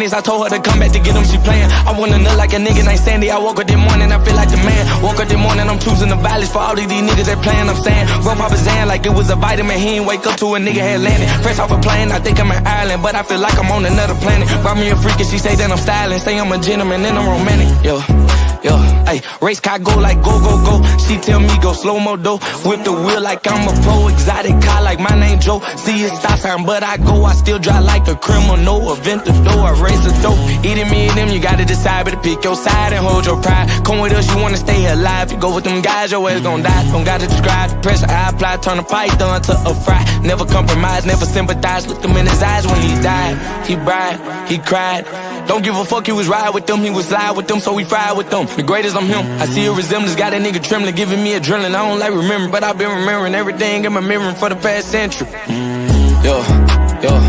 panties. I told her to come back to get them, she playing. I wanna nut like a nigga named Sandy. I woke up this morning, I feel like the man. Woke up this morning, I'm choosing the violence for all these niggas that playing. I'm saying, bro, Papa Zan like it was a vitamin. He ain't wake up to a nigga had landed. Fresh off a plane, I think I'm in Ireland, but I feel like I'm on another planet. Brought me a freak and she say that I'm styling. Say I'm a gentleman and I'm romantic. Yo, ayy, race car go like go, go, go. She tell me go slow-mo though. Whip the wheel like I'm a pro. Exotic car like my name Joe. See it stop sign, but I go. I still drive like a criminal. Event the door, I raise the dope. Eating me and them, you gotta decide. Better pick your side and hold your pride. Come with us, you wanna stay alive. You go with them guys, your ass gon' die. Don't gotta describe the pressure I apply. Turn a python to a fry. Never compromise, never sympathize. Looked him in his eyes when he died. He cried, he cried. Don't give a fuck, he was ride with them. He was slide with them, so we fried with them. The greatest, I'm him. I see a resemblance, got a nigga trembling, giving me adrenaline. I don't like remembering, but I've been remembering everything in my memory for the past century. Yo, yo,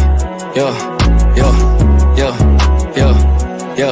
yo, yo, yo, yo, yo.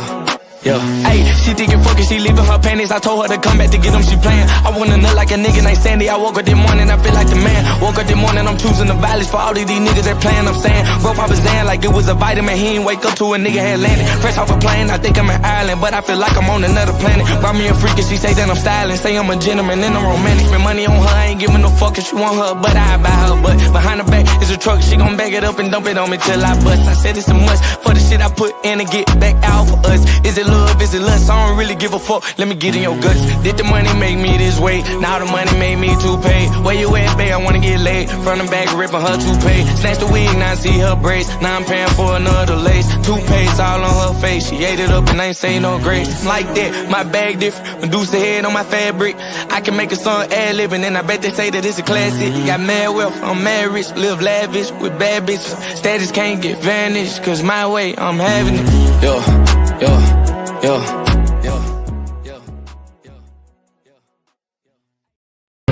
Yeah, ayy, she thinking fucking, she leaving her panties. I told her to come back to get them, she playing. I wanna nut like a nigga named Sandy. I woke up this morning, I feel like the man. Woke up this morning, I'm choosing the violence for all these niggas that playing. I'm saying, bro, Papa Zan like it was a vitamin. He ain't wake up to a nigga had landed. Fresh off a plane, I think I'm in Ireland, but I feel like I'm on another planet. Brought me a freak and she say that I'm styling. Say I'm a gentleman and I'm romantic. Spend money on her, I ain't giving no fuck if she want her, but I buy her. But behind her back is a truck, she gon' back it up and dump it on me till I bust. I said it's a must for the shit I put in and get back out for us. Is it love, is it lust? I don't really give a fuck, let me get in your guts. Did the money make me this way? Now the money made me too paid. Where you at, babe? I wanna get laid. Front and back, ripping her toupee. Snatch the wig, now I see her braids. Now I'm paying for another lace. Toothpaste all on her face. She ate it up and I ain't say no grace. Like that, my bag different. Reduce the head on my fabric. I can make a song ad-libbing and I bet they say that it's a classic. Got mad wealth, I'm mad rich. Live lavish with bad bitches. Status can't get vanished, cause my way, I'm having it. Yo, yo, yo.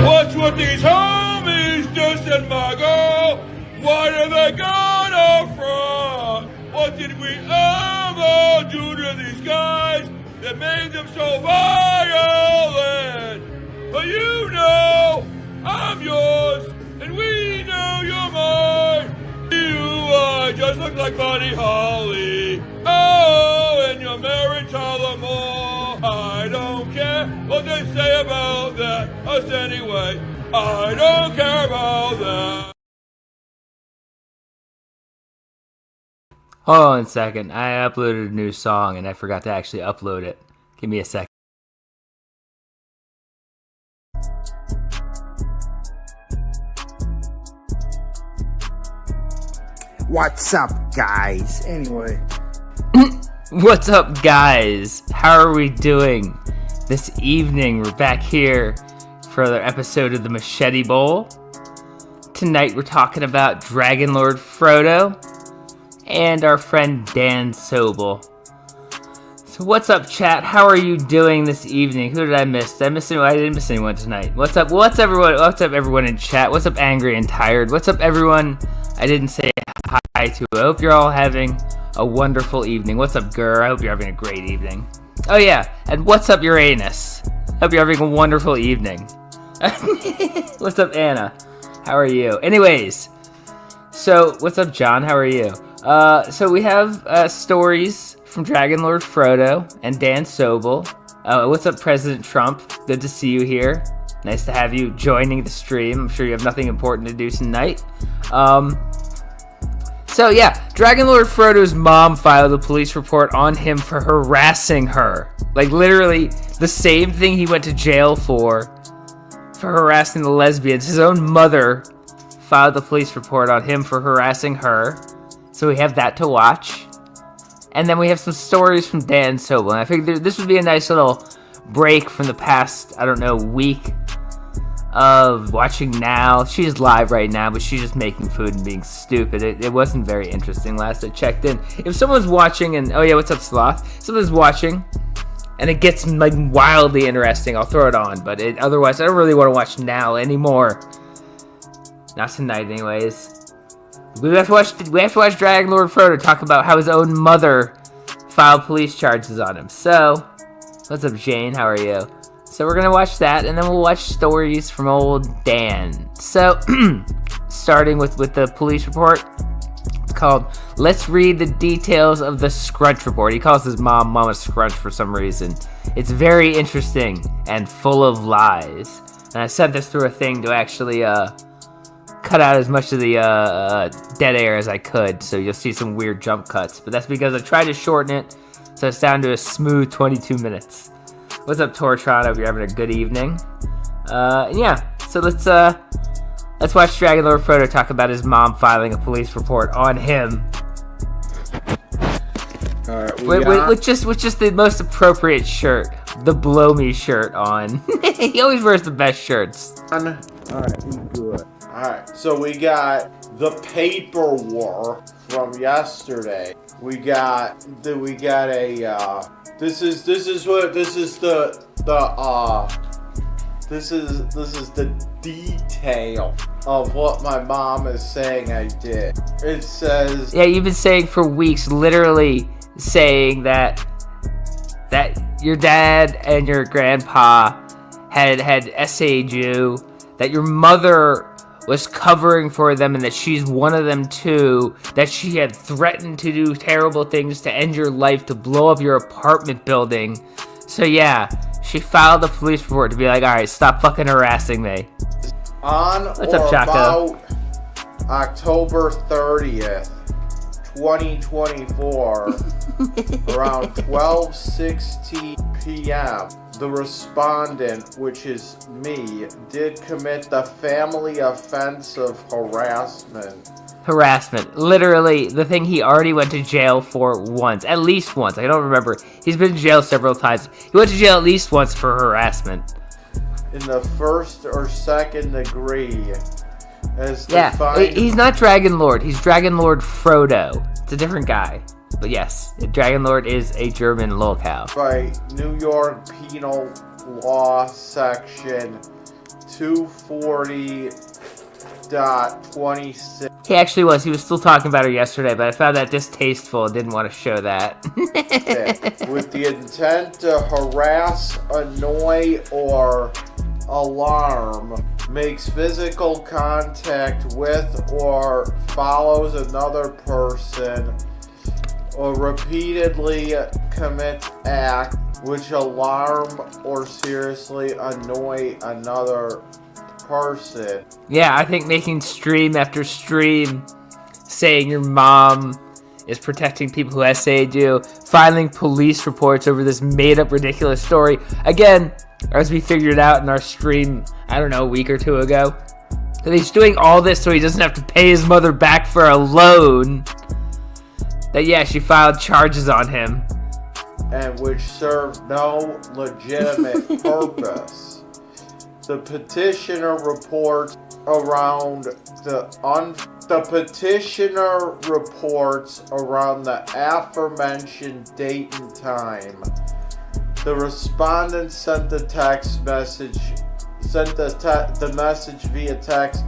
What's with these homies dissing my girl? Why are they gonna front? What did we ever do to these guys that made them so violent? But you know I'm yours, and we know you're mine. You just look like Buddy Holly. Oh, and you're married to Lamar. I don't care what they say about that. Us anyway. I don't care about that. Hold on a second. I uploaded a new song and I forgot to actually upload it. Give me a second. What's up, guys? Anyway. What's up, guys? How are we doing this evening? We're back here for another episode of the Machete Bowl. Tonight we're talking about Dragon Lord Frodo and our friend Dan Sobel. So what's up, chat? How are you doing this evening? Who did I miss? Did I miss anyone? I didn't miss anyone tonight. What's up? What's everyone? What's up, everyone in chat? What's up, angry and tired? What's up, everyone I didn't say hi to? I hope you're all having a wonderful evening. What's up, Gur? I hope you're having a great evening. Oh yeah, and what's up, Uranus? Hope you're having a wonderful evening. What's up, Anna? How are you? Anyways, so what's up, John? How are you? So we have stories from Dragon Lord Frodo and Dan Sobel. What's up, President Trump? Good to see you here. Nice to have you joining the stream. I'm sure you have nothing important to do tonight. So yeah, Dragon Lord Frodo's mom filed a police report on him for harassing her. Like literally the same thing he went to jail for harassing the lesbians. His own mother filed a police report on him for harassing her. So we have that to watch. And then we have some stories from Dan Sobel. And I figured this would be a nice little break from the past, I don't know, week of watching Now. She's live right now, but she's just making food and being stupid. It wasn't very interesting last I checked in. If someone's watching and, oh yeah, what's up, Sloth? Someone's watching and it gets like wildly interesting, I'll throw it on. But otherwise, I don't really want to watch Now anymore. Not tonight, anyways. We have to watch Dragon Lord Frodo talk about how his own mother filed police charges on him. So, what's up, Jane? How are you? So we're gonna watch that, and then we'll watch stories from old Dan. So, starting with the police report, called Let's Read the Details of the Scrunch Report. He calls his mom Mama Scrunch for some reason. It's very interesting and full of lies. And I sent this through a thing to actually cut out as much of the dead air as I could, so you'll see some weird jump cuts. But that's because I tried to shorten it, so it's down to a smooth 22 minutes. What's up, Tortron? I hope you're having a good evening. And yeah, so let's watch DragonLordFrodo talk about his mom filing a police report on him. Alright, With just the most appropriate shirt, the Blow Me shirt on. He always wears the best shirts. Alright, we do it. Alright, so we got the paper war from yesterday. This is the detail of what my mom is saying I did. It says, Yeah, you've been saying for weeks, literally saying that your dad and your grandpa had essayed you, that your mother was covering for them and that she's one of them too, that she had threatened to do terrible things to end your life, to blow up your apartment building. So yeah, she filed a police report to be like, alright, stop fucking harassing me. on What's or up, Chaco? about October 30th, 2024, around 12:16 p.m., the respondent, which is me, did commit the family offense of harassment. Harassment. Literally, the thing he already went to jail for once. At least once. I don't remember. He's been to jail several times. He went to jail at least once for harassment. In the first or second degree, as Yeah, defined he's not DragonLord. He's DragonLordFrodo. It's a different guy. But yes, DragonLord is a German locale. by New York Penal Law Section 240.26. He actually was. He was still talking about her yesterday, but I found that distasteful and didn't want to show that. With the intent to harass, annoy, or alarm, makes physical contact with or follows another person, or repeatedly commits acts which alarm or seriously annoy another person. Yeah, I think making stream after stream saying your mom is protecting people who essayed you, filing police reports over this made-up ridiculous story. Again, as we figured out in our stream, I don't know, a week or two ago, that he's doing all this so he doesn't have to pay his mother back for a loan. That, yeah, she filed charges on him. And which served no legitimate purpose. The petitioner reports around the aforementioned date and time. The respondent sent the message via text.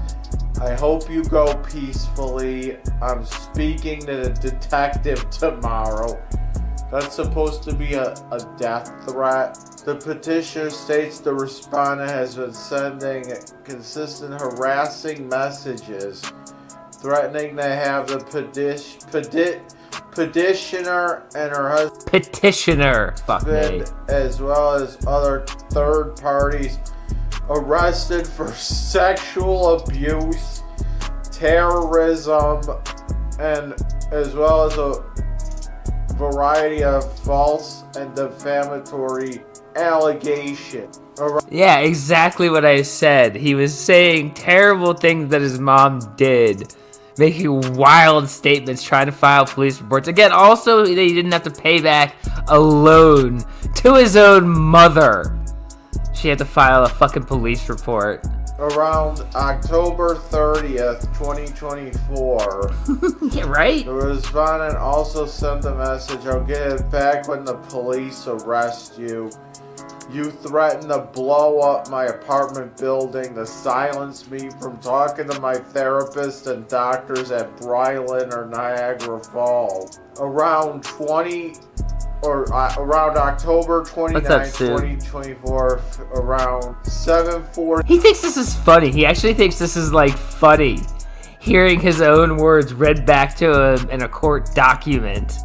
I hope you go peacefully. I'm speaking to the detective tomorrow. That's supposed to be a death threat. The petitioner states the respondent has been sending consistent harassing messages, threatening to have the petitioner and her husband, Fuck me. as well as other third parties, arrested for sexual abuse, terrorism, and as well as a variety of false and defamatory allegations. Yeah, exactly what I said. He was saying terrible things that his mom did, making wild statements, trying to file police reports. Again, also, that he didn't have to pay back a loan to his own mother. She had to file a fucking police report. Around October 30th, 2024, Yeah, right? the respondent also sent a message, I'll get it back when the police arrest you. You threatened to blow up my apartment building, to silence me from talking to my therapist and doctors at Bryland or Niagara Falls. Around October 29th, 2024, around 7:40. He thinks this is funny. He actually thinks this is, like, funny. hearing his own words read back to him in a court document.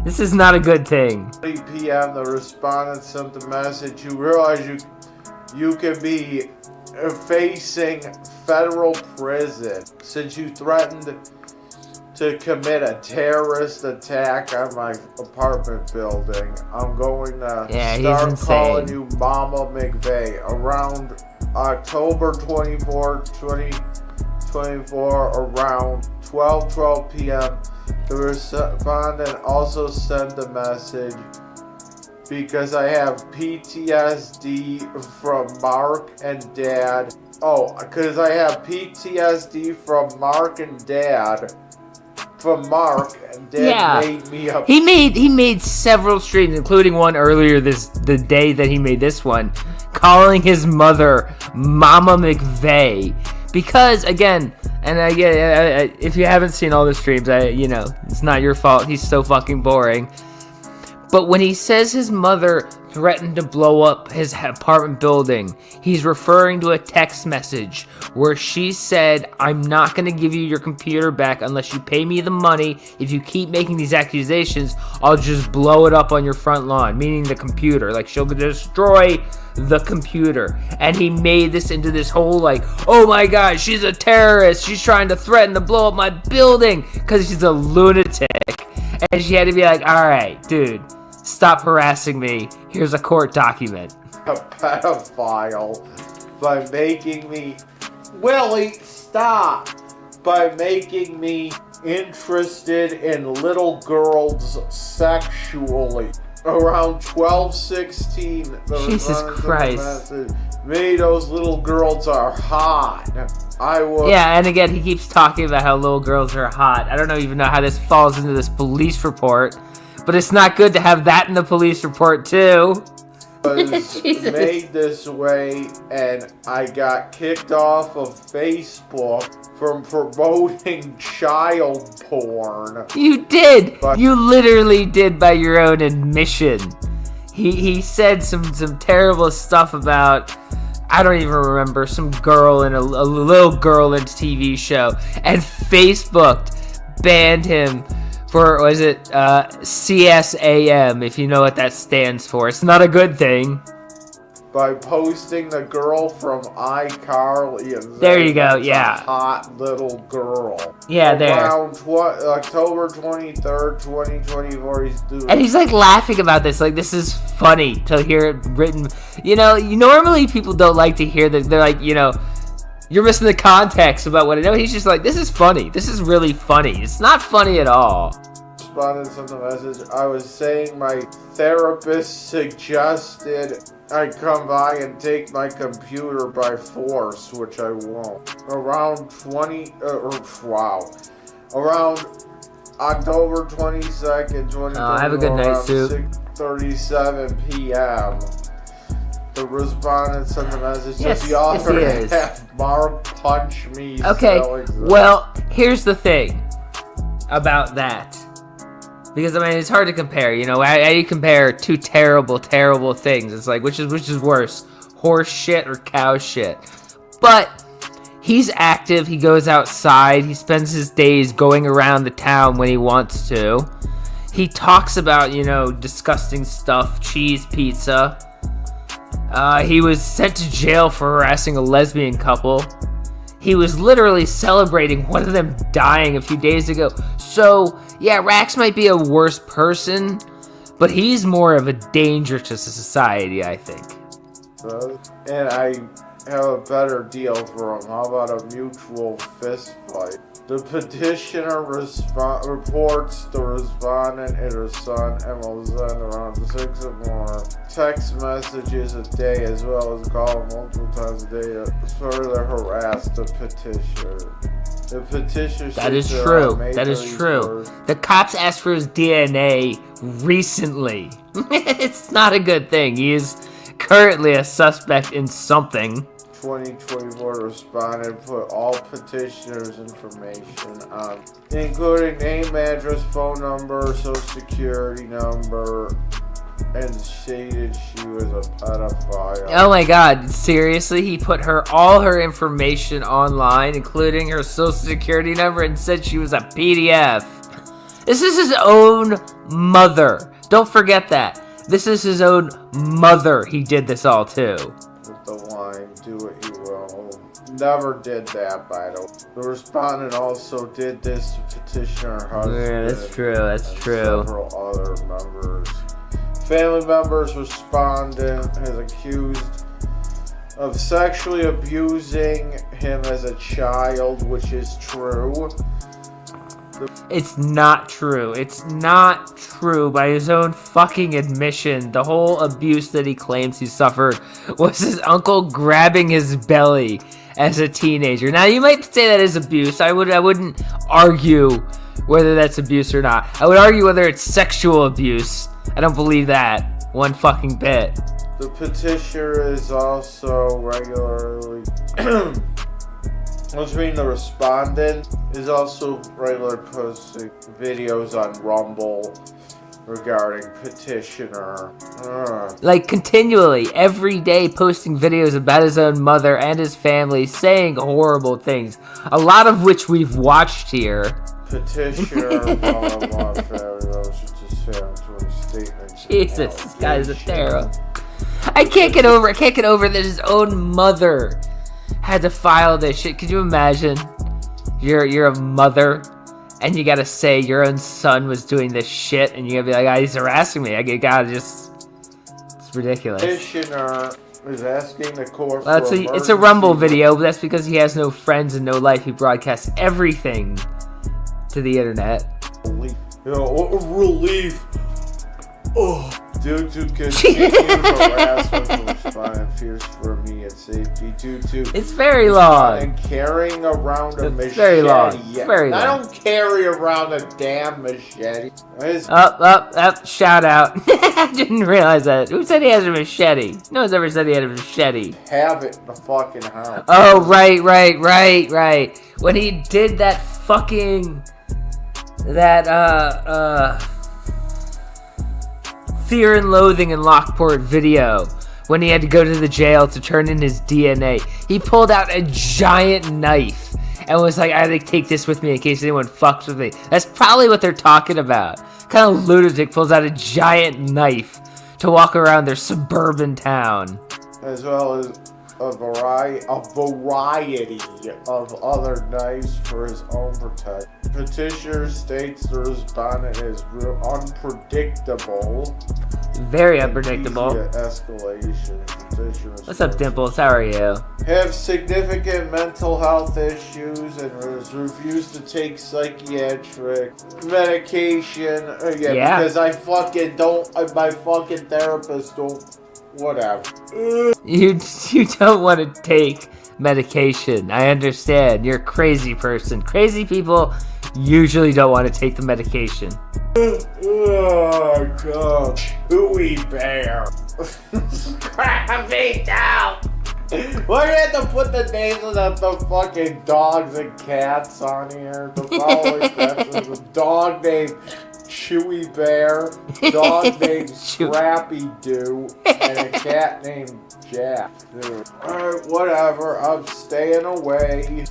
This is not a good thing. 3 p.m. the respondent sent the message, you realize you can be facing federal prison since you threatened to commit a terrorist attack on my apartment building. I'm going to start calling you Mama McVeigh. Around October 24, 2024, around 12:12 p.m., the respondent also sent a message because I have PTSD from Mark and Dad. Oh, because I have PTSD from Mark and Dad. From Mark and Dad made me up. He made several streams, including one earlier the day that he made this one, calling his mother Mama McVeigh. Because again, and if you haven't seen all the streams, it's not your fault. He's so fucking boring. But when he says his mother threatened to blow up his apartment building, he's referring to a text message where she said, I'm not going to give you your computer back unless you pay me the money. If you keep making these accusations, I'll just blow it up on your front lawn, meaning the computer. Like, she'll destroy the computer. And he made this into this whole, like, oh my god, she's a terrorist. She's trying to threaten to blow up my building because she's a lunatic. And she had to be like, alright, dude, stop harassing me. Here's a court document. A pedophile by making me... Willie, stop! By making me interested in little girls sexually. Around 12:16, Jesus Christ. Me, those little girls are hot. Yeah, and again, he keeps talking about how little girls are hot. I don't even know how this falls into this police report, but it's not good to have that in the police report, too. Was made this way, and I got kicked off of Facebook from promoting child porn. You did! You literally did by your own admission. He said some terrible stuff about, I don't even remember, some girl in a little girl in a TV show, and Facebook banned him for, was it, CSAM, if you know what that stands for. It's not a good thing. By posting the girl from iCarly and there you go, yeah. Hot little girl. Yeah, there. Around October 23rd, 2024, he's doing. And he's like laughing about this, like this is funny to hear it written. Normally people don't like to hear that. They're like, you're missing the context about what I know. He's just like, this is funny. This is really funny. It's not funny at all. Responded to the message. I was saying my therapist suggested I come by and take my computer by force, which I won't. Around around October 22nd, 2024, have a good night, Soup. 6:37 p.m. The respondent sent the message Yes, that the author yes, he is. have Mark punch me. Okay, well, here's the thing about that. Because, it's hard to compare, how do you compare two terrible, terrible things? It's like, which is worse, horse shit or cow shit? But he's active, he goes outside, he spends his days going around the town when he wants to. He talks about, disgusting stuff, cheese pizza. He was sent to jail for harassing a lesbian couple. He was literally celebrating one of them dying a few days ago. So, yeah, Rax might be a worse person, but he's more of a danger to society, I think. And I have a better deal for him. How about a mutual fist fight? The petitioner reports the respondent and her son and will send around 6 or more text messages a day, as well as call multiple times a day to further harass the petitioner. The petitioner. That is true. That is true. The cops asked for his DNA recently. It's not a good thing. He is currently a suspect in something. 2024 responded put all petitioners' information on, including name, address, phone number, social security number, and stated she was a pedophile. Oh my god, seriously? He put all her information online, including her social security number, and said she was a PDF. This is his own mother. Don't forget that. This is his own mother he did this all to. With the line, do what you will. Never did that, by the way. The respondent also did this to petition her husband. Yeah, that's true, that's and true. Several other members. Family members respondent is accused of sexually abusing him as a child, which is true. It's not true. It's not true. By his own fucking admission, the whole abuse that he claims he suffered was his uncle grabbing his belly as a teenager. Now, you might say that is abuse. I wouldn't argue whether that's abuse or not. I would argue whether it's sexual abuse. I don't believe that one fucking bit. The petitioner is also regularly... the respondent is also regularly posting videos on Rumble regarding petitioner. Like, continually, every day posting videos about his own mother and his family saying horrible things, a lot of which we've watched here. Petitioner, Jesus, this guy's a terror. I can't get over that his own mother had to file this shit. Could you imagine? You're a mother, and you gotta say your own son was doing this shit, and you gotta be like, oh, he's harassing me. It's ridiculous. Petitioner is asking the court Well, it's a Rumble video, but that's because he has no friends and no life. He broadcasts everything to the internet. Relief. Due to continued harassment from respondent fears for immediate safety due to It's very long. and carrying around a machete. Very long. Very long. I don't carry around a damn machete. Up, shout out. I didn't realize that. Who said he has a machete? No one's ever said he had a machete. Have it in the fucking house. Oh, right. When he did that fucking... Fear and Loathing in Lockport video, when he had to go to the jail to turn in his DNA, he pulled out a giant knife and was like, I had to take this with me in case anyone fucks with me. That's probably what they're talking about. Kind of lunatic pulls out a giant knife to walk around their suburban town. As well as a variety of other knives for his own protection. Petitioner states the respondent is unpredictable. Very unpredictable. Escalation. What's up, Dimples? How are you? Have significant mental health issues and has refused to take psychiatric medication. Yeah. Because I fucking don't. My fucking therapist don't. Whatever. You don't want to take medication. I understand. You're a crazy person. Crazy people usually don't want to take the medication. Oh god. Chewy bear. Crap me down. Why do you have to put the names of the fucking dogs and cats on here? The following questions: a dog named Chewy Bear, dog named Scrappy Doo, and a cat named Jack. Alright, whatever. I'm staying away.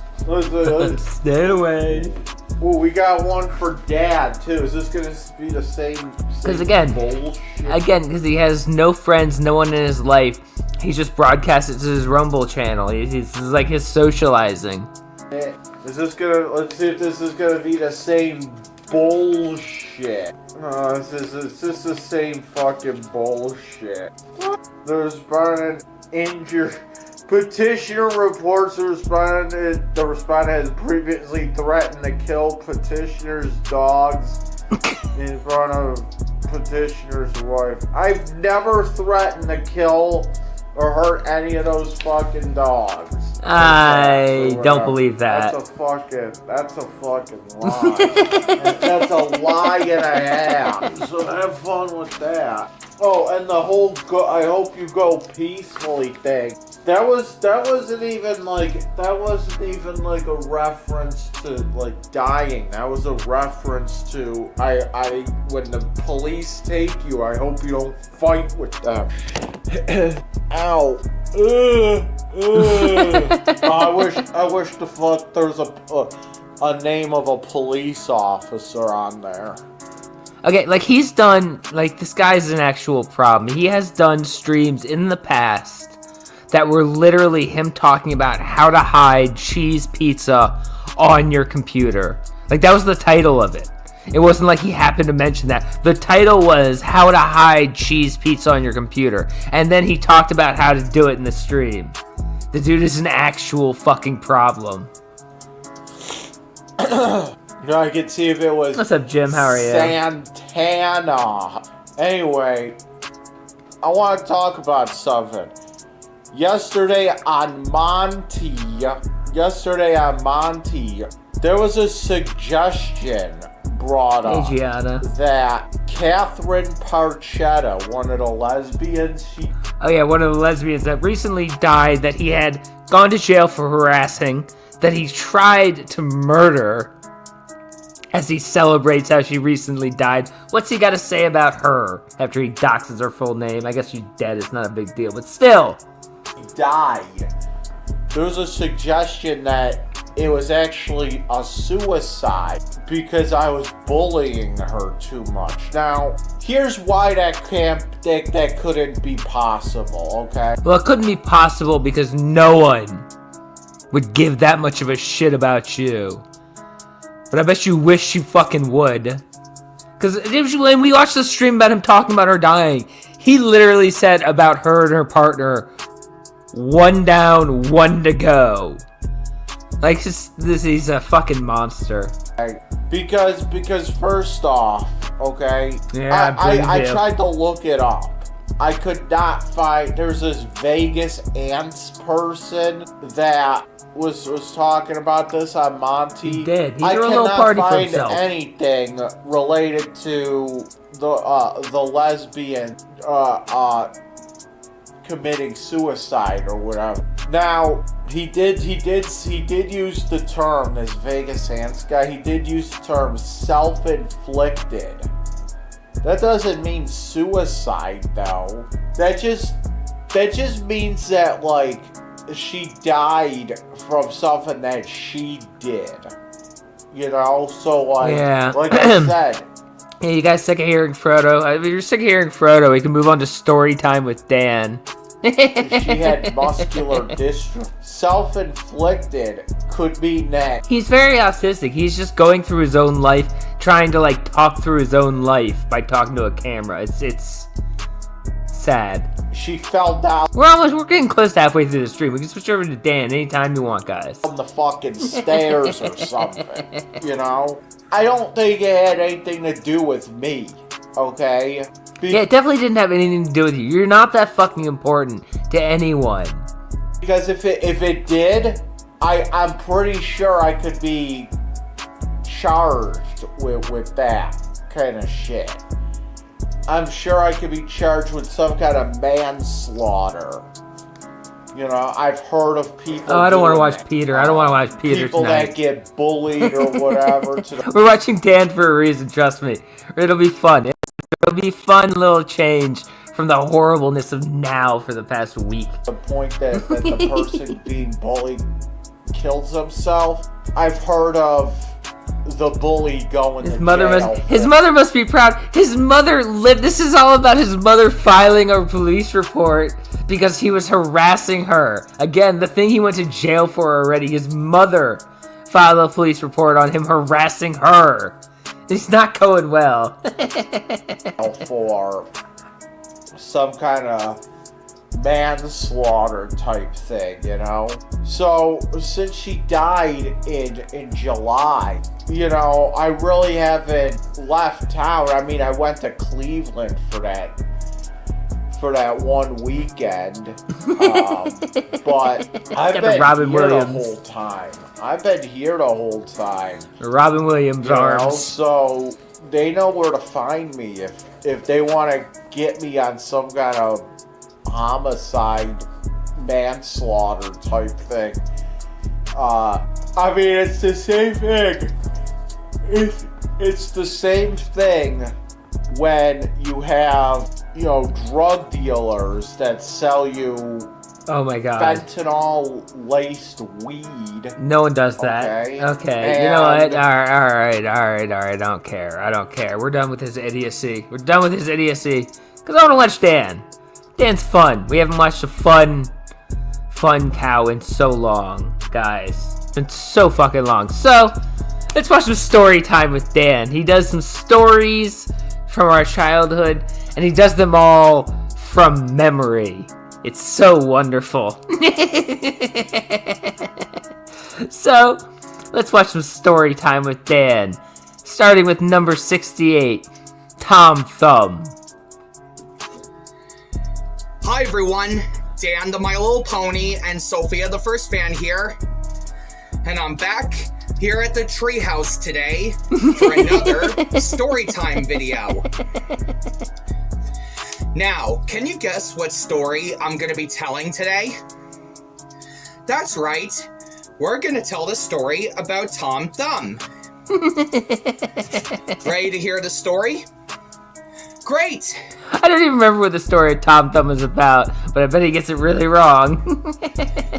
Stay away. Ooh, we got one for Dad too. Is this gonna be the same Because bullshit? because he has no friends, no one in his life. He just broadcasts it to his Rumble channel. It's like his socializing. Is this gonna? Let's see if this is gonna be the same bullshit. No, this is the same fucking bullshit. The respondent injured. Petitioner reports the respondent has previously threatened to kill petitioner's dogs in front of petitioner's wife. I've never threatened to kill or hurt any of those fucking dogs. I don't believe that. That's a fucking lie. That's a lie and a half. So have fun with that. Oh, and the whole I hope you go peacefully thing. That wasn't even like a reference to like dying. That was a reference to I when the police take you, I hope you don't fight with them. Ow. I wish the fuck there's a name of a police officer on there. Okay, like he's done, like this guy's an actual problem. He has done streams in the past that were literally him talking about how to hide cheese pizza on your computer. Like that was the title of it. It wasn't like he happened to mention that. The title was how to hide cheese pizza on your computer. And then he talked about how to do it in the stream. The dude is an actual fucking problem. No, I could see if it was. What's up, Jim? How are you? Santana. Anyway, I want to talk about something. Yesterday on Monty, there was a suggestion brought up that Catherine Parchetta, one of the lesbians, one of the lesbians that recently died, that he had gone to jail for harassing, that he tried to murder as he celebrates how she recently died. What's he got to say about her after he doxes her full name? I guess she's dead. It's not a big deal, but still. Died. There was a suggestion that it was actually a suicide because I was bullying her too much. Now, here's why that couldn't be possible, okay? Well, it couldn't be possible because no one would give that much of a shit about you. But I bet you wish you fucking would. Because when we watched the stream about him talking about her dying, he literally said about her and her partner, 1 down, 1 to go. Like, he's a fucking monster. Because first off, okay, yeah, I tried to look it up. I could not find. There's this Vegas Ants person that was talking about this on Monty. He did. He I threw a little party for cannot himself. find anything related to the lesbian committing suicide or whatever. Now, he did use the term, this Vegas Ants guy, he did use the term self-inflicted. That doesn't mean suicide though. That just means that like she died from something that she did. You know? So like like I said, hey, you guys sick of hearing Frodo? If you're sick of hearing Frodo, we can move on to story time with Dan. she had muscular dystrophy. Self-inflicted could mean that he's very autistic. He's just going through his own life, trying to like talk through his own life by talking to a camera. It's sad. She fell down. We're getting close to halfway through the stream. We can switch over to Dan anytime you want, guys. From the fucking stairs or something. You know? I don't think it had anything to do with me. Okay? Yeah, it definitely didn't have anything to do with you. You're not that fucking important to anyone. Because if it did, I'm pretty sure I could be charged with that kind of shit. I'm sure I could be charged with some kind of manslaughter. You know, I've heard of people. Oh, I don't want to watch Peter. I don't want to watch Peter people tonight. That get bullied or whatever. We're watching Dan for a reason. Trust me, it'll be fun. It'll be fun little change from the horribleness of now for the past week. The point that the person being bullied kills himself. I've heard of the bully going to jail. His mother must be proud. His mother lived. This is all about his mother filing a police report because he was harassing her. Again, the thing he went to jail for already. His mother filed a police report on him harassing her. It's not going well. For some kind of manslaughter type thing, you know? So, since she died in July, you know, I really haven't left town. I mean, I went to Cleveland for that 1 weekend. But I've been here the whole time. I've been here the whole time. Robin Williams arms. So they know where to find me if they want to get me on some kind of homicide, manslaughter type thing. I mean, it's the same thing. It's the same thing when you have, drug dealers that sell you Oh my god. fentanyl-laced weed. No one does that. Okay. You know what? Alright. I don't care. We're done with his idiocy. Because I want to watch Dan. Dan's fun. We haven't watched a fun cow in so long, guys. It's been so fucking long. So, let's watch some story time with Dan. He does some stories from our childhood, and he does them all from memory. It's so wonderful. So, let's watch some story time with Dan. Starting with number 68, Tom Thumb. Hi everyone, Dan the My Little Pony and Sophia the First Fan here. And I'm back here at the treehouse today for another Storytime video. Now, can you guess what story I'm going to be telling today? That's right, we're going to tell the story about Tom Thumb. Ready to hear the story? Great! I don't even remember what the story of Tom Thumb is about, but I bet he gets it really wrong.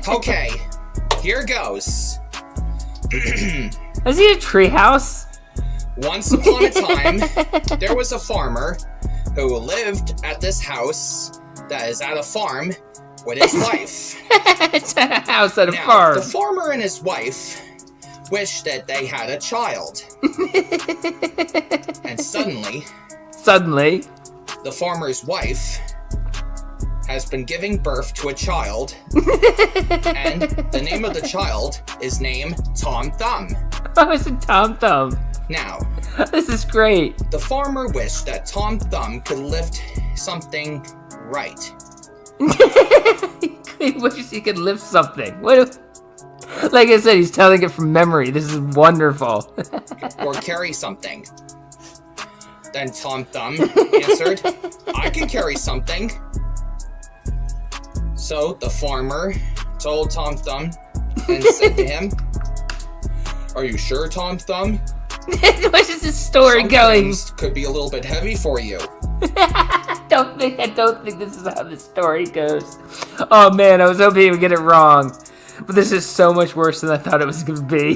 Okay, here goes. Is he a treehouse? Once upon a time, there was a farmer who lived at this house that is at a farm with his wife. It's a house at a Now, farm. the farmer and his wife wished that they had a child. And suddenly, the farmer's wife has been giving birth to a child, and the name of the child is named Tom Thumb. Oh, it's a Tom Thumb. Now, This is great. the farmer wished that Tom Thumb could lift something right. He wishes he could lift something. Like I said, he's telling it from memory. This is wonderful. Or carry something. Then Tom Thumb answered, I can carry something. So the farmer told Tom Thumb and said to him, Are you sure, Tom Thumb? Where's this story Some going? things could be a little bit heavy for you. I don't think this is how the story goes. Oh man, I was hoping he would get it wrong. But this is so much worse than I thought it was going to be.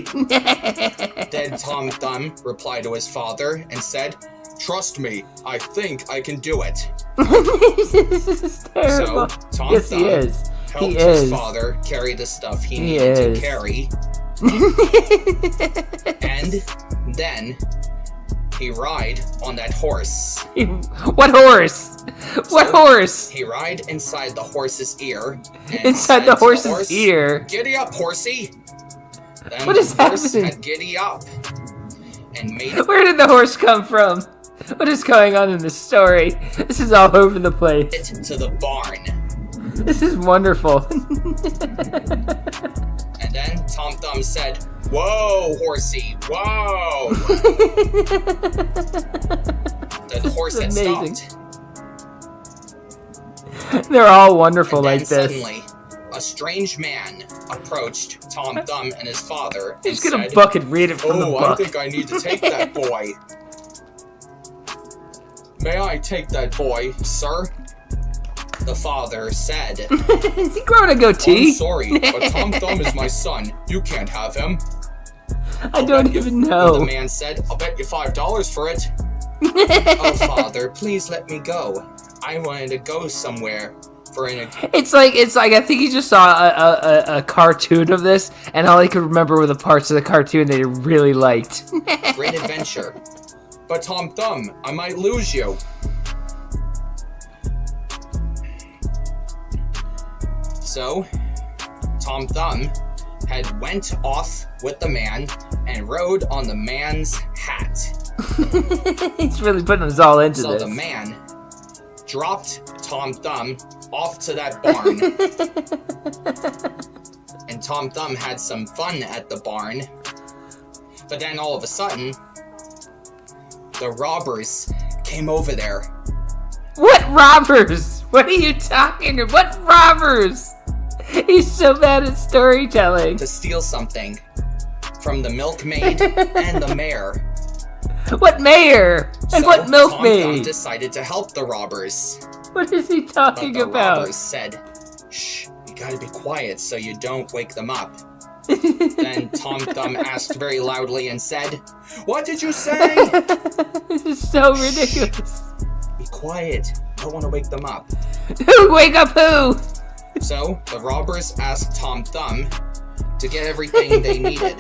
Then Tom Thumb replied to his father and said, Trust me, I think I can do it. This is So terrible. Tom Yes, Thumb he is. helped He his is. father carry the stuff he He needed is. to carry. And then he ride on that horse. What horse? What So, horse? He ride inside the horse's ear. And Inside said the to horse's horse, ear? Giddy up, horsey. Then What is the horse happening? had giddy up and made it Where did the horse come from? What is going on in this story? This is all over the place. to the barn. This is wonderful. And then Tom Thumb said, Whoa, horsey, whoa. Then the horse had amazing. stopped. They're all wonderful And then like this. suddenly, a strange man approached Tom Thumb and his father and He's gonna said, book and read it from the Oh, I book. think I need to take that boy. May I take that boy, sir? The father said, Is he growing a goatee? I'm sorry, but Tom Thumb is my son. You can't have him. I don't even The know. man said, I'll bet you $5 for it. Oh, father, please let me go. I wanted to go somewhere for an It's like I think he just saw a cartoon of this, and all he could remember were the parts of the cartoon that he really liked. great adventure. But Tom Thumb, I might lose you. So, Tom Thumb had went off with the man and rode on the man's hat. He's really putting us all into So this. the man dropped Tom Thumb off to that barn. And Tom Thumb had some fun at the barn. But then all of a sudden, the robbers came over there. What robbers? What are you talking about? What robbers? He's so bad at storytelling. to steal something from the milkmaid and the mayor. What mayor? And So what Tom Thumb milkmaid? decided to help the robbers. What is he But talking the about? robbers said, "Shh, you gotta be quiet so you don't wake them up." Then Tom Thumb asked very loudly and said, "What did you say?" This is so ridiculous. Be quiet. I don't want to wake them up. Who? Wake up who? So the robbers asked Tom Thumb to get everything they needed.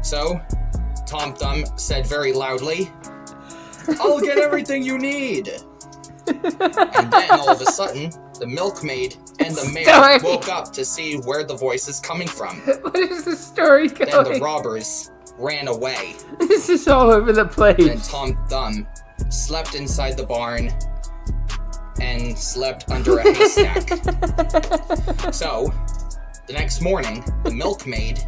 So Tom Thumb said very loudly, "I'll get everything you need." And then all of a sudden, the milkmaid and the mayor Story. woke up to see where the voice is coming from. What is the story Then the going? robbers ran away. This is all over the Then place. Tom Thumb slept inside the barn and slept under a haystack. So, the next morning, the milkmaid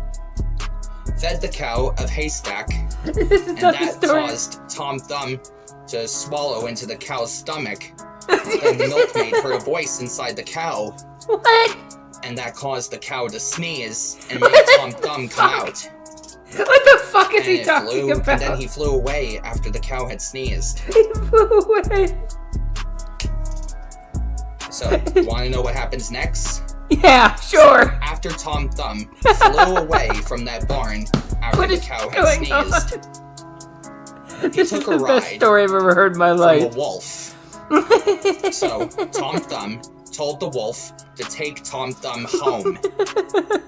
fed the cow of haystack, This is and not the that story. caused Tom Thumb to swallow into the cow's stomach. Then the milkmaid heard a voice inside the cow, What? and that caused the cow to sneeze and made Tom Thumb come out. What the fuck is And he it talking flew, about? and then he flew away after the cow had sneezed. He flew away. So, you want to know what happens next? Yeah, sure. After Tom Thumb flew away from that barn after What the is cow had going sneezed, on? he This took is a the best ride story I've ever heard in my from a life. wolf. So, Tom Thumb told the wolf to take Tom Thumb home,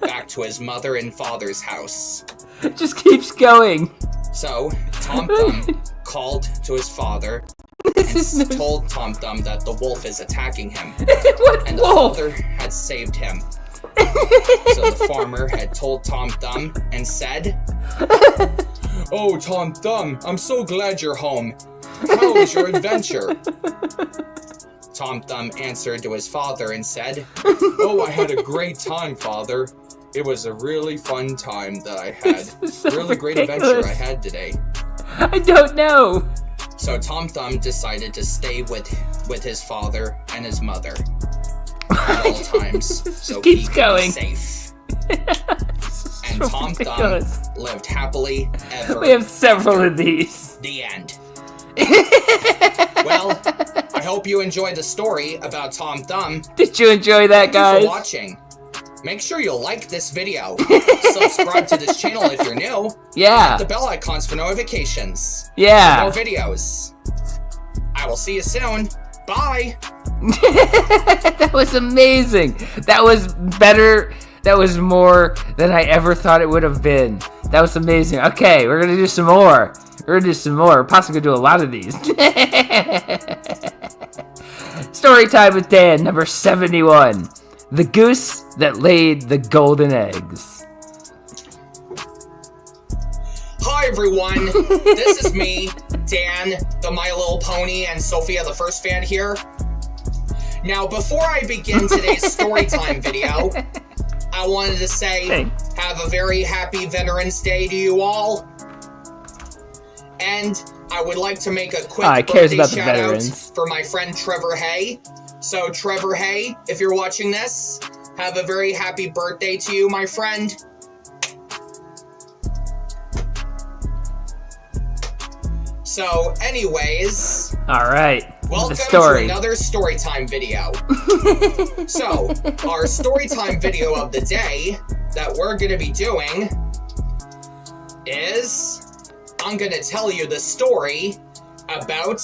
back to his mother and father's house. It just keeps going. So, Tom Thumb called to his father This and is no... told Tom Thumb that the wolf is attacking him, What and the wolf? father had saved him. So the farmer had told Tom Thumb and said, "Oh, Tom Thumb, I'm so glad you're home. How was your adventure?" Tom Thumb answered to his father and said, "Oh, I had a great time, Father. It was a really fun time that I had. This is so Really great ridiculous. adventure I had today." I don't know. So Tom Thumb decided to stay with his father and his mother at all times, so he keeps could going. be safe. This is And so Tom ridiculous. Thumb lived happily ever. We have several of these. The end. Well, I hope you enjoyed the story about Tom Thumb. Did you enjoy that, Thank you guys? for watching. Make sure you like this video. Subscribe to this channel if you're new. Yeah. Hit the bell icons for notifications. Yeah. More videos. I will see you soon. Bye. That was amazing. That was better. That was more than I ever thought it would have been. That was amazing. Okay, we're gonna do some more. We're gonna do some more. We're possibly gonna do a lot of these. Story time with Dan, number 71. The goose that laid the golden eggs. Hi everyone, this is me, Dan, the My Little Pony, and Sophia the First Fan here. Now, before I begin today's storytime video, I wanted to say, Hey. have a very happy Veterans Day to you all. And I would like to make a quick he cares birthday about the shout out veterans. for my friend Trevor Hay. So Trevor Hay, if you're watching this, have a very happy birthday to you, my friend. So, anyways, All right. welcome the story. to another storytime video. So, our storytime video of the day that we're going to be doing is I'm going to tell you the story about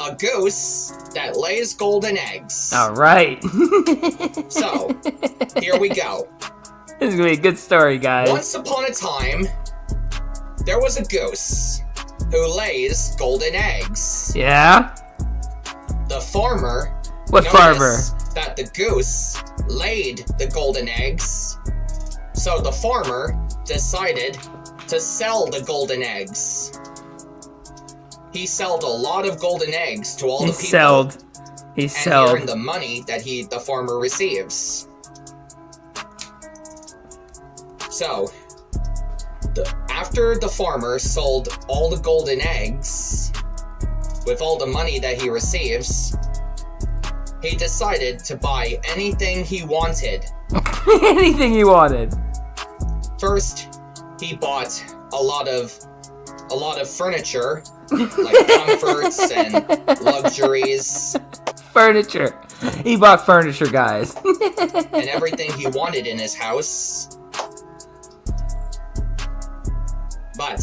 a goose that lays golden eggs. All right. So, here we go. This is gonna be a good story, guys. Once upon a time, there was a goose who lays golden eggs. Yeah. The farmer What noticed farmer? that the goose laid the golden eggs, so the farmer decided to sell the golden eggs. He sold a lot of golden eggs to all He the people, sold. He and he sold. earned the money that the farmer receives. So, after the farmer sold all the golden eggs, with all the money that he receives, he decided to buy anything he wanted. Anything he wanted. First, he bought a lot of furniture, like comforts and luxuries. Furniture. He bought furniture, guys. And everything he wanted in his house. But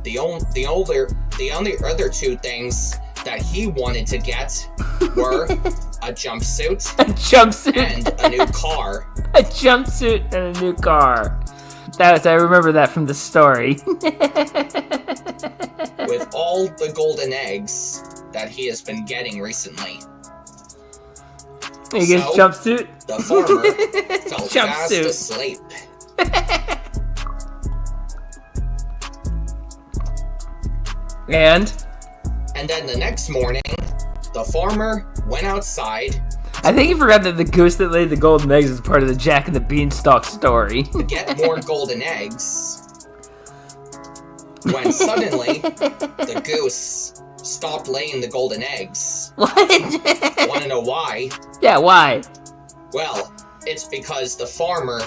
the only other two things that he wanted to get were a jumpsuit, and a new car. A jumpsuit and a new car. I remember that from the story. With all the golden eggs that he has been getting recently. He gets jumpsuit. The farmer fell fast Jumpsuit. asleep. And then the next morning, the farmer went outside I think you forgot that the goose that laid the golden eggs is part of the Jack and the Beanstalk story. to get more golden eggs. When suddenly, the goose stopped laying the golden eggs. What? Wanna know why? Yeah, why? Well, it's because the farmer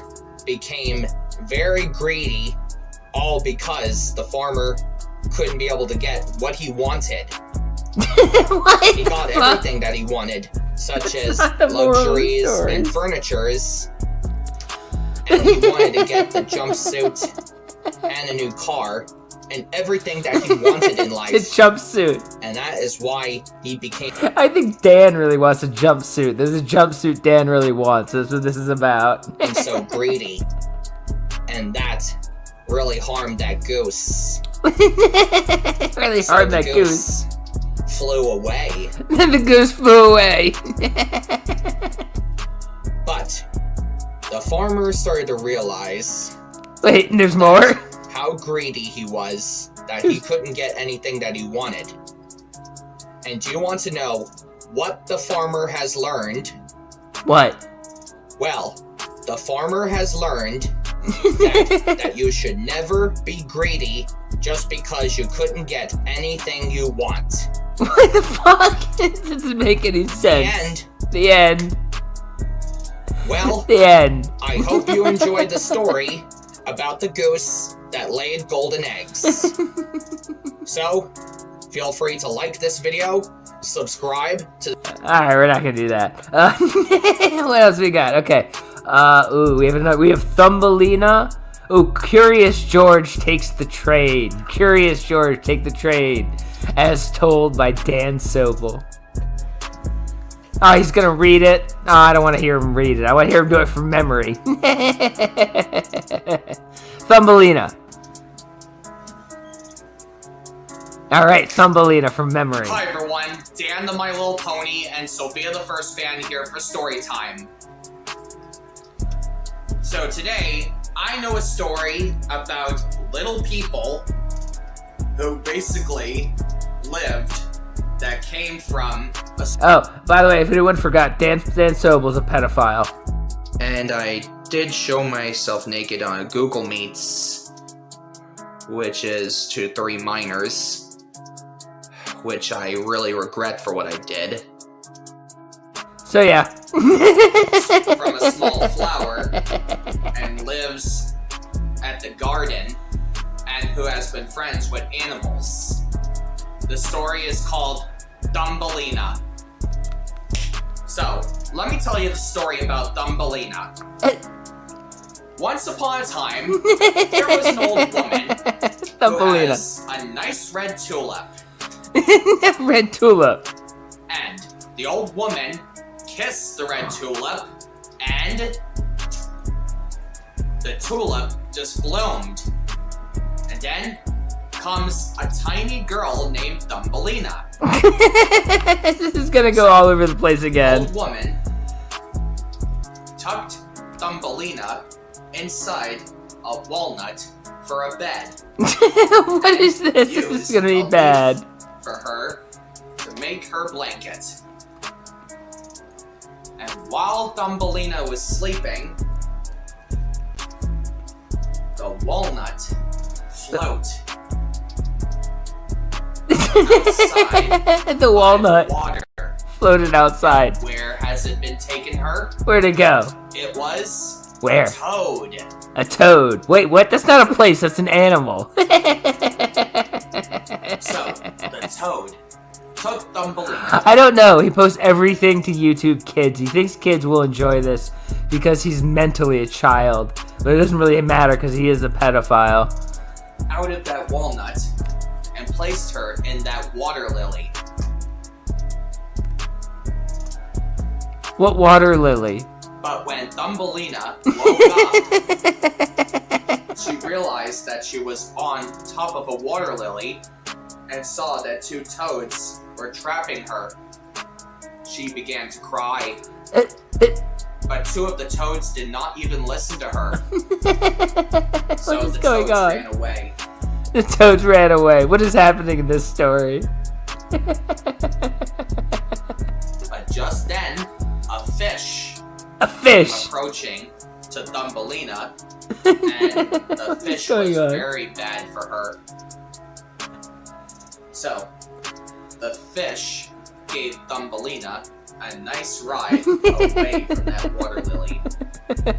became very greedy, all because the farmer couldn't be able to get what he wanted. What? He got everything that he wanted, such as not the moral of the luxuries story. and furnitures. And he wanted to get the jumpsuit and a new car and everything that he wanted in life. The jumpsuit. And that is why he became I think Dan really wants a jumpsuit. There's a jumpsuit Dan really wants. That's what this is about. so greedy. And that really harmed that goose. Really So hard the that goose. flew away. Then the goose flew away. But the farmer started to realize Wait, and there's more? how greedy he was that he couldn't get anything that he wanted. And do you want to know what the farmer has learned? What? Well, the farmer has learned that you should never be greedy just because you couldn't get anything you want. What the fuck? It doesn't make any sense. The end. The end. Well, The end. I hope you enjoyed the story about the goose that laid golden eggs. So, feel free to like this video, subscribe to Alright, we're not gonna do that. What else we got? Okay. Ooh, we have Thumbelina. Ooh, Curious George takes the trade. Curious George take the trade, as told by Dan Sobel. Oh, he's gonna read it? Oh, I don't want to hear him read it. I want to hear him do it from memory. Thumbelina. Alright, Thumbelina from memory. Hi everyone, Dan the My Little Pony and Sophia the First Fan here for story time. So today, I know a story about little people who basically lived that came from a... Oh, by the way, if anyone forgot, Dan Sobel's a pedophile. And I did show myself naked on Google Meets, which is to 3 minors, which I really regret for what I did. So yeah. From a small flower and lives at the garden and who has been friends with animals. The story is called Thumbelina. So, let me tell you the story about Thumbelina. Once upon a time, there was an old woman who Thumbelina. has a nice red tulip. Red tulip. And the old woman kissed the red tulip, and the tulip just bloomed. And then comes a tiny girl named Thumbelina. This is gonna go all over the place The again. old woman tucked Thumbelina inside a walnut for a bed. What is this? This is gonna be bad. For her to make her blanket. And while Thumbelina was sleeping, the walnut float outside The walnut water. floated outside. Where has it been taking her? Where'd it go? It was Where? a toad. A toad. Wait, what? That's not a place, that's an animal. So, the toad took Thumbelina. I don't know. He posts everything to YouTube Kids. He thinks kids will enjoy this because he's mentally a child. But it doesn't really matter because he is a pedophile. Out of that walnut and placed her in that water lily. What water lily? But when Thumbelina woke up, she realized that she was on top of a water lily and saw that two toads were trapping her. She began to cry. But two of the toads did not even listen to her. So What is the going toads on? ran away. The toads ran away. What is happening in this story? But just then, a fish A fish. approaching to Thumbelina, and the fish going was on? very bad for her. So, the fish gave Thumbelina a nice ride away from that water lily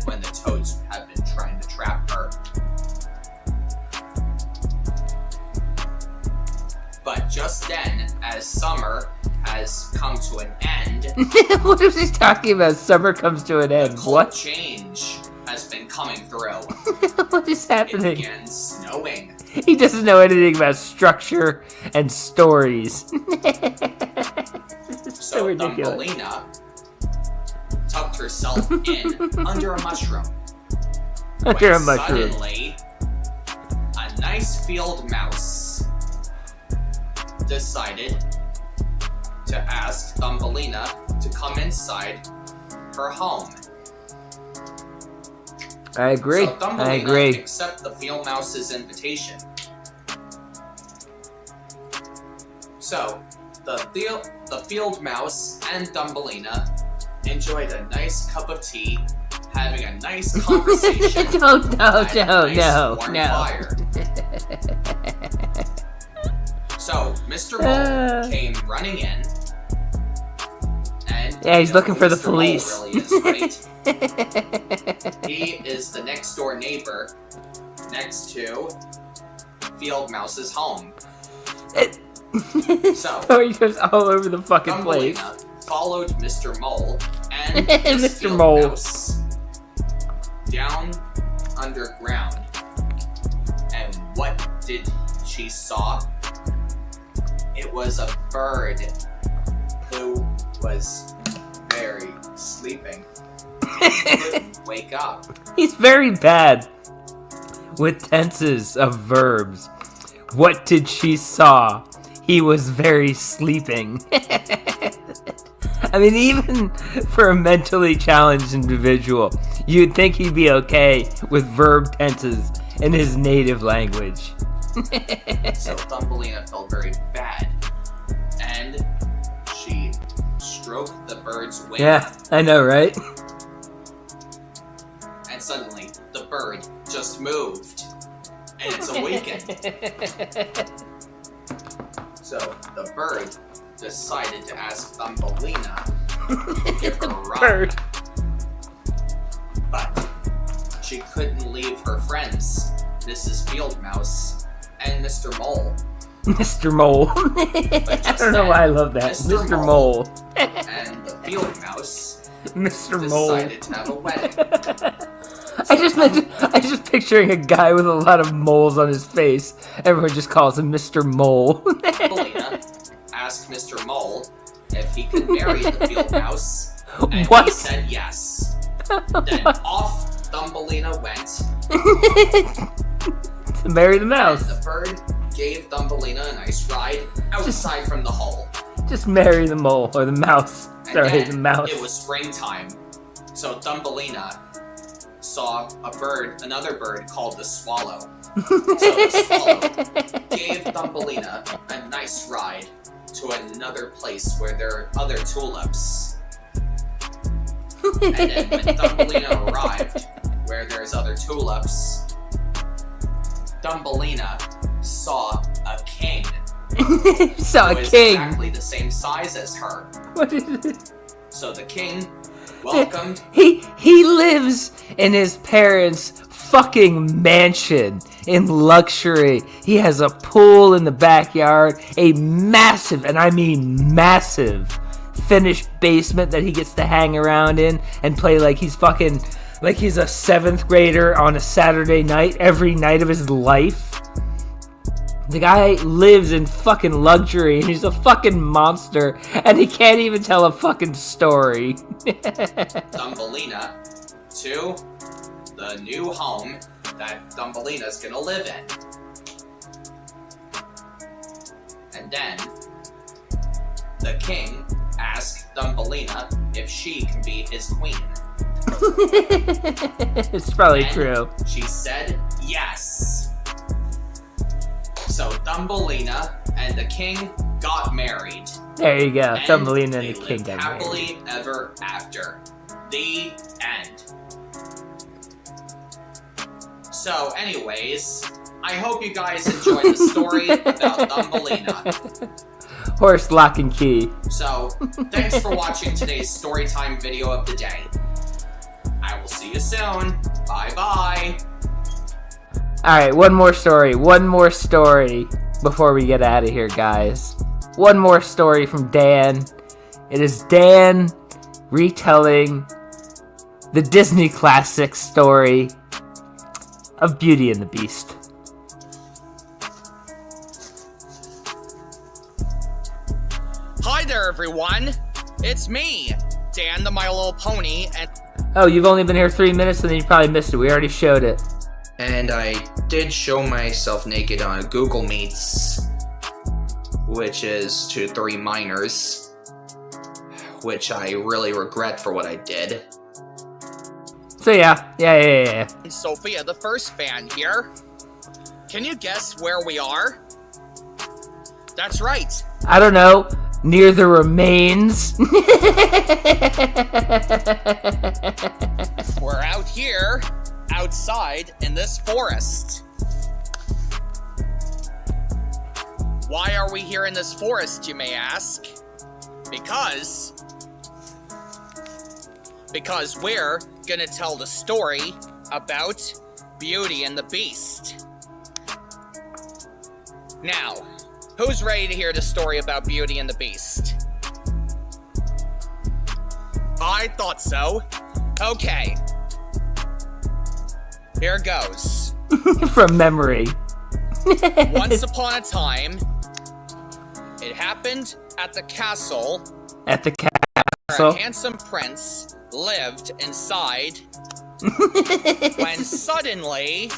when the toads have been trying to trap her. But just then, as summer has come to an end, What is he talking about? Summer comes to an end. cold What? change has been coming through. What is It happening? began snowing. He doesn't know anything about structure and stories. This is so So ridiculous. Thumbelina tucked herself in under a mushroom. Under a when mushroom. Suddenly, a nice field mouse decided to ask Thumbelina to come inside her home. I agree. So Thumbelina I agree. accepted the field mouse's invitation. So the field mouse and Thumbelina enjoyed a nice cup of tea, having a nice conversation. No, at a nice warm no. fire. So Mr. Mole came running in, and Yeah, he's you know looking who for the Mr. Mole police. Really is, right? He is the next door neighbor next to Field Mouse's home. So Story goes all over the fucking place. Thumbelina followed Mr. Mole and Mr. this Field Mole. Mouse down underground. And what did she saw? It was a bird who was very sleeping. He couldn't wake up. He's very bad with tenses of verbs. What did she saw? He was very sleeping. I mean, even for a mentally challenged individual, you'd think he'd be okay with verb tenses in his native language. So Thumbelina felt very bad. And she stroked the bird's wing. Yeah, I know, right? And suddenly, the bird just moved. And it's awakened. So the bird decided to ask Thumbelina to give her a ride. Bird. But she couldn't leave her friends, Mrs. Field Mouse and Mr. Mole. Mr. Mole. I don't know why I love that. Mr. Mr. Mole. And the Field Mouse Mr. Mole. decided to have a wedding. I just picturing a guy with a lot of moles on his face. Everyone just calls him Mr. Mole. Thumbelina asked Mr. Mole if he could marry the Field Mouse, and What? he said yes. Then off Thumbelina went, To marry the and mouse. the bird gave Thumbelina a nice ride outside from the hole. Just marry the mole or the mouse. And Sorry, then the mouse. it was springtime, so Thumbelina saw another bird called the swallow. So the swallow gave Thumbelina a nice ride to another place where there are other tulips. And then when Thumbelina arrived where there's other tulips, Thumbelina saw a king Saw who a is king. exactly the same size as her. What is it? So the king welcomed. He lives in his parents' fucking mansion in luxury. He has a pool in the backyard, a massive, and I mean massive, finished basement that he gets to hang around in and play like he's fucking, like he's a 7th grader on a Saturday night every night of his life. The guy lives in fucking luxury and he's a fucking monster and he can't even tell a fucking story. Thumbelina to the new home that Thumbelina's gonna live in. And then the king asked Thumbelina if she can be his queen. It's probably And true. she said yes. So Thumbelina and the king got married. There you go. And Thumbelina they and the king lived got married. happily ever after. The end. So, anyways, I hope you guys enjoyed the story about Thumbelina. Horse lock and key. So, thanks for watching today's storytime video of the day. I will see you soon. Bye-bye. Alright, one more story before we get out of here, guys. One more story from Dan. It is Dan retelling the Disney classic story of Beauty and the Beast. Hi there, everyone. It's me, Dan the My Little Pony, and Oh, you've only been here 3 minutes and then you probably missed it. We already showed it. And I did show myself naked on Google Meets, which is to 3 minors, which I really regret for what I did. So yeah. Sophia, the first fan here. Can you guess where we are? That's right. I don't know. Near the remains. We're out here, outside in this forest. Why are we here in this forest, you may ask? Because we're gonna tell the story about Beauty and the Beast. Now, who's ready to hear the story about Beauty and the Beast? I thought so. Okay. Here goes. From memory. Once upon a time, it happened at the castle At the where castle. a handsome prince lived inside when suddenly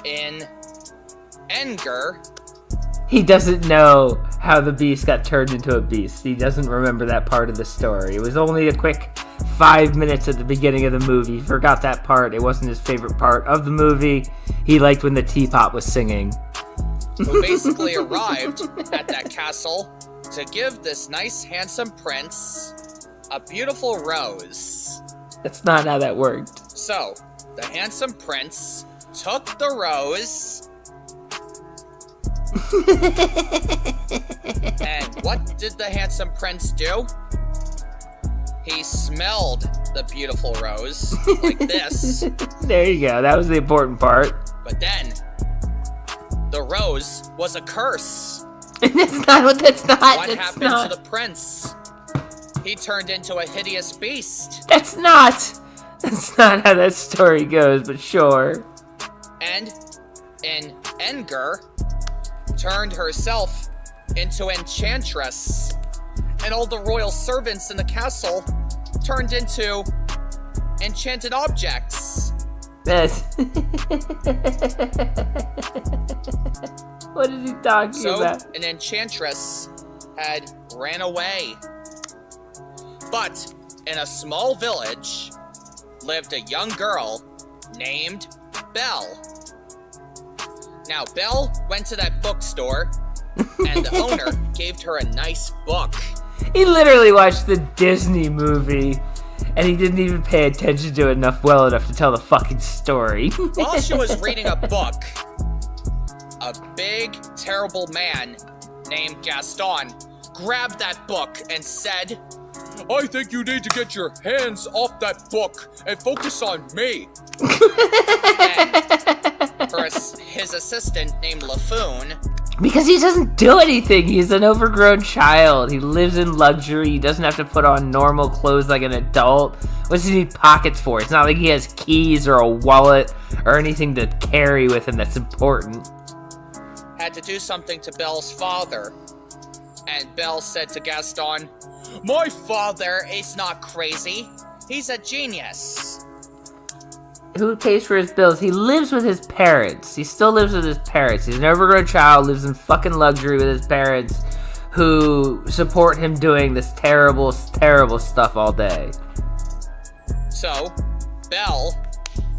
in anger, He doesn't know how the beast got turned into a beast. He doesn't remember that part of the story. It was only a quick 5 minutes at the beginning of the movie. He forgot that part. It wasn't his favorite part of the movie. He liked when the teapot was singing. who basically arrived at that castle to give this nice handsome prince a beautiful rose. That's not how that worked. So, the handsome prince took the rose, and what did the handsome prince do? He smelled the beautiful rose, like this, There you go. That was the important part. but then, the rose was a curse. That's not what that's not. What That's happened not. to the prince? He turned into a hideous beast, That's not how that story goes, but sure. and in anger, turned herself into enchantress, and all the royal servants in the castle turned into enchanted objects. That's What is he talking So, about? an enchantress had ran away. But in a small village lived a young girl named Belle. Now, Belle went to that bookstore, and the owner gave her a nice book. He literally watched the Disney movie, and he didn't even pay attention to it well enough to tell the fucking story. While she was reading a book a big, terrible man named Gaston grabbed that book and said, I think you need to get your hands off that book and focus on me. And his assistant named Laffoon, Because he doesn't do anything. He's an overgrown child. He lives in luxury. He doesn't have to put on normal clothes like an adult. What does he need pockets for? It's not like he has keys or a wallet or anything to carry with him that's important. had to do something to Belle's father. And Belle said to Gaston, "My father is not crazy. He's a genius." Who pays for his bills? He lives with his parents. He still lives with his parents. He's an overgrown child, lives in fucking luxury with his parents, who support him doing this terrible, terrible stuff all day. So, Belle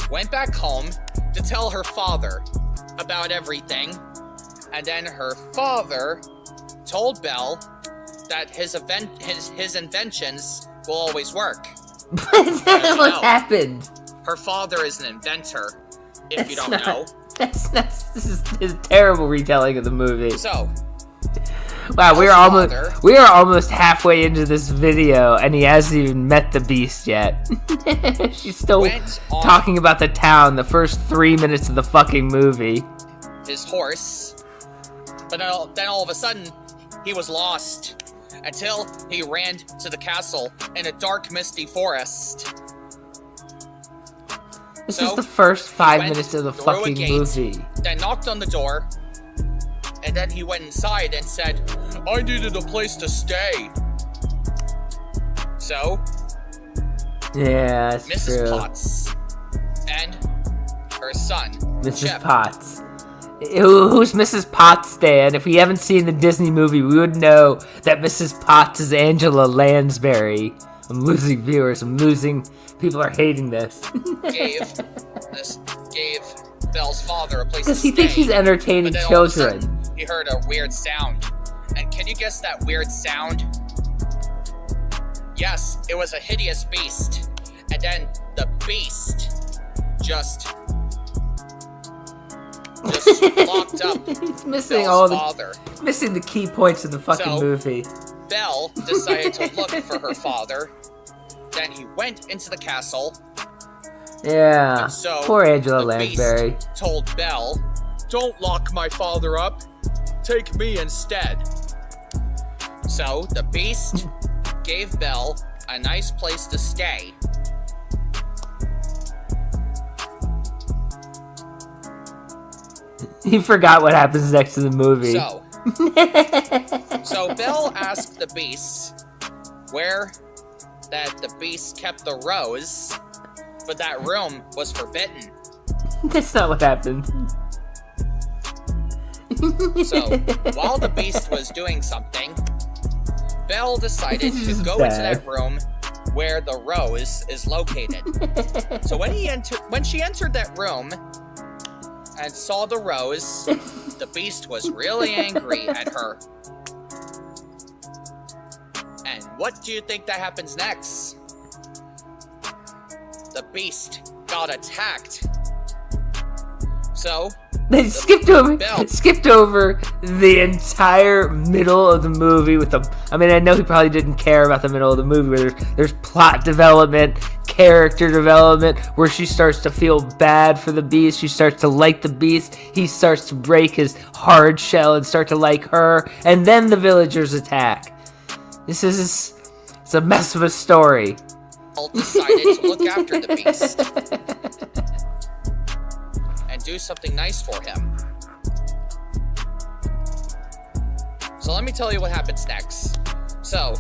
went back home to tell her father about everything, and then her father told Belle that his inventions will always work. What happened? Her father is an inventor, if you don't know. This is a terrible retelling of the movie. So, wow, we Belle's are almost halfway into this video, and he hasn't even met the Beast yet. She's still talking about the town the first 3 minutes of the fucking movie. His horse, but then all of a sudden, he was lost until he ran to the castle in a dark, misty forest. This is the first 5 minutes of the through a fucking gate, movie. Then knocked on the door, and then he went inside and said, "I needed a place to stay." So, Yeah, that's Mrs. true. Potts and her son, Mrs. Chip. Potts. Who's Mrs. Potts, Dan? If we haven't seen the Disney movie, we would know that Mrs. Potts is Angela Lansbury. I'm losing viewers. I'm losing. People are hating this. gave Belle's father a place to Because stay. he thinks he's entertaining But then all of a children. sudden, he heard a weird sound. And can you guess that weird sound? Yes, it was a hideous beast. And then the beast just locked up He's missing Belle's father. missing the key points of the fucking So- movie. Belle decided to look for her father. Then he went into the castle. Yeah. And so Poor Angela the Lansbury. beast told Belle, "Don't lock my father up. Take me instead." So the beast gave Belle a nice place to stay. He forgot what happens next to the movie. So Belle asked the beast where that the beast kept the rose, but that room was forbidden. That's not what happened. So while the beast was doing something, Belle decided This to is go into bad. that room where the rose is located. So when she entered that room and saw the rose, the beast was really angry at her. And what do you think that happens next? The beast got attacked. So They skipped over Belle. the entire middle of the movie with the. I mean, I know he probably didn't care about the middle of the movie where there's plot development, character development, where she starts to feel bad for the beast. She starts to like the beast. He starts to break his hard shell and start to like her, and then the villagers attack. It's a mess of a story. Decided to look after the beast and do something nice for him. So let me tell you what happens next. So,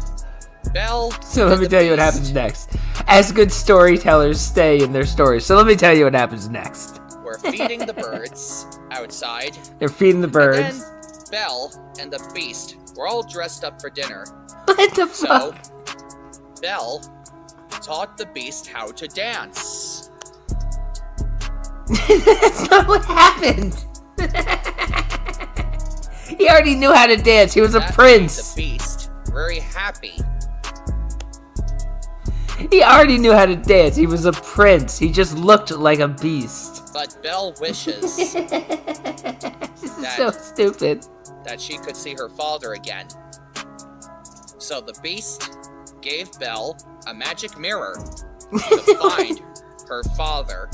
Belle. So let me tell you what happens next. As good storytellers stay in their stories. So let me tell you what happens next. We're feeding the birds outside. They're feeding the birds. And then Belle and the beast were all dressed up for dinner. What the So, fuck? Belle taught the beast how to dance. That's not what happened. He already knew how to dance. He was a That made prince. the beast very happy. He already knew how to dance. He was a prince. He just looked like a beast. But Belle wishes This is so stupid. that she could see her father again. So the beast gave Belle a magic mirror to find her father.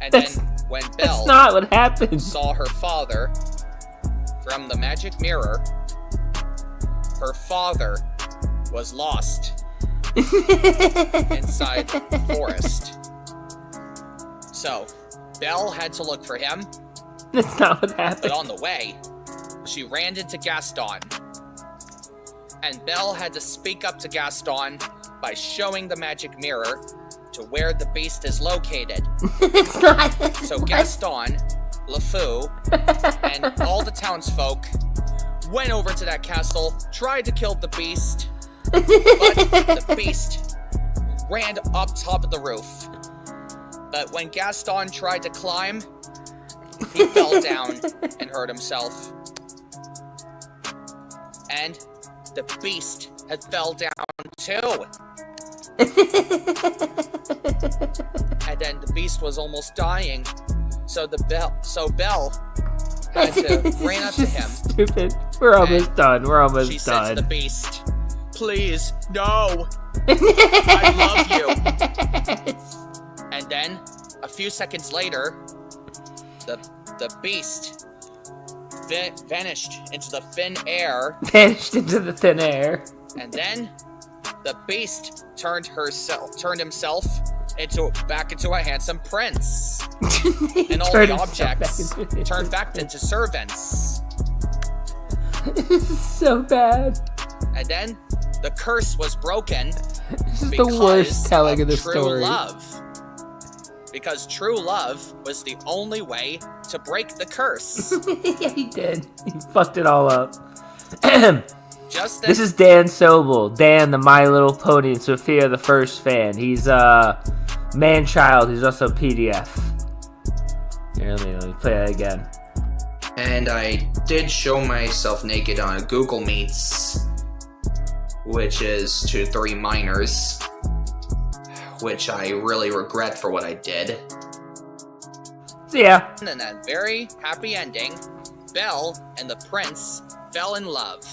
And then when Belle That's not what happened. saw her father from the magic mirror, her father was lost inside the forest. So Belle had to look for him, That's not what but happened. on the way, she ran into Gaston. And Belle had to speak up to Gaston by showing the magic mirror to where the beast is located. It's not. So Gaston, LeFou, and all the townsfolk went over to that castle, tried to kill the beast, but the beast ran up top of the roof. But when Gaston tried to climb, he fell down and hurt himself. And the beast had fell down too. And then the beast was almost dying. So Belle had to ran up to him. Stupid. We're almost done. We're almost She said to the done. beast, "Please, no. I love you." And then, a few seconds later, the beast vanished into the thin air. Vanished into the thin air. And then, the beast turned himself back into a handsome prince. And all the objects turned back into servants. This is so bad. And then, the curse was broken. This is the worst telling of the true story. love. Because true love was the only way to break the curse. Yeah, he did. He fucked it all up. Just This as is Dan Sobel. Dan, the My Little Pony and Sophia the First fan. He's man-child. He's also PDF. Here, let me play that again. And I did show myself naked on a Google Meets, which is to 3 minors, which I really regret for what I did. So yeah, And in that very happy ending, Belle and the prince fell in love.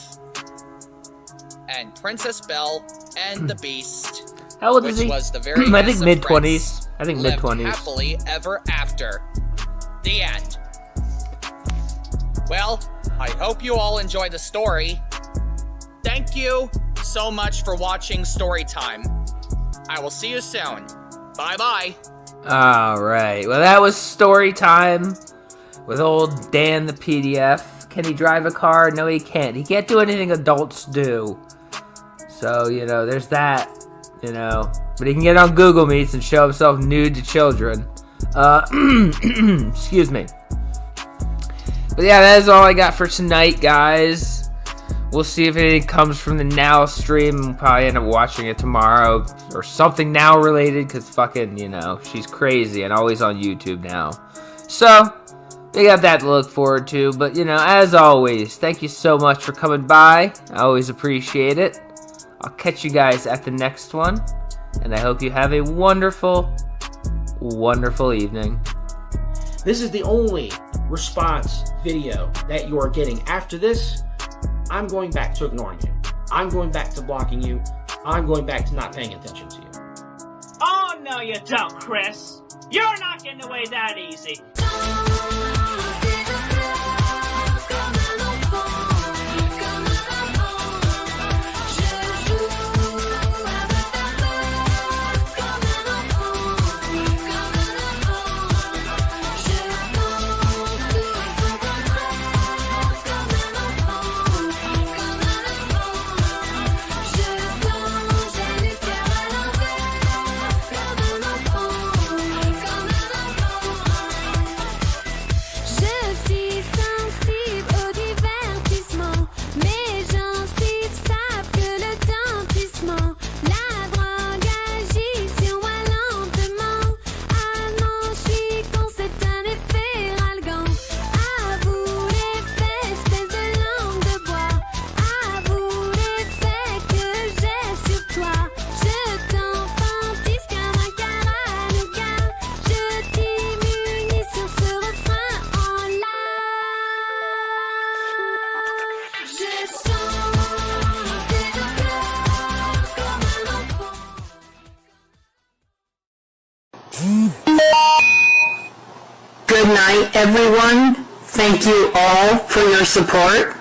And Princess Belle and the Beast, how old which is he? was the very I think handsome mid-20s. prince, I think lived mid-20s. happily ever after. The end. Well, I hope you all enjoyed the story. Thank you so much for watching Storytime. I will see you soon. Bye-bye. Alright, well that was story time with old Dan the PDF. Can he drive a car? No, he can't. He can't do anything adults do. So, there's that, But he can get on Google Meets and show himself nude to children. Excuse me. But yeah, that is all I got for tonight, guys. We'll see if anything comes from the Now stream. We'll probably end up watching it tomorrow. Or something Now related, because fucking, she's crazy and always on YouTube now. So, we got that to look forward to. But, as always, thank you so much for coming by. I always appreciate it. I'll catch you guys at the next one. And I hope you have a wonderful, wonderful evening. This is the only response video that you are getting. After this, I'm going back to ignoring you. I'm going back to blocking you. I'm going back to not paying attention to you. Oh, no you don't, Chris. You're not getting away that easy. Good night, everyone. Thank you all for your support.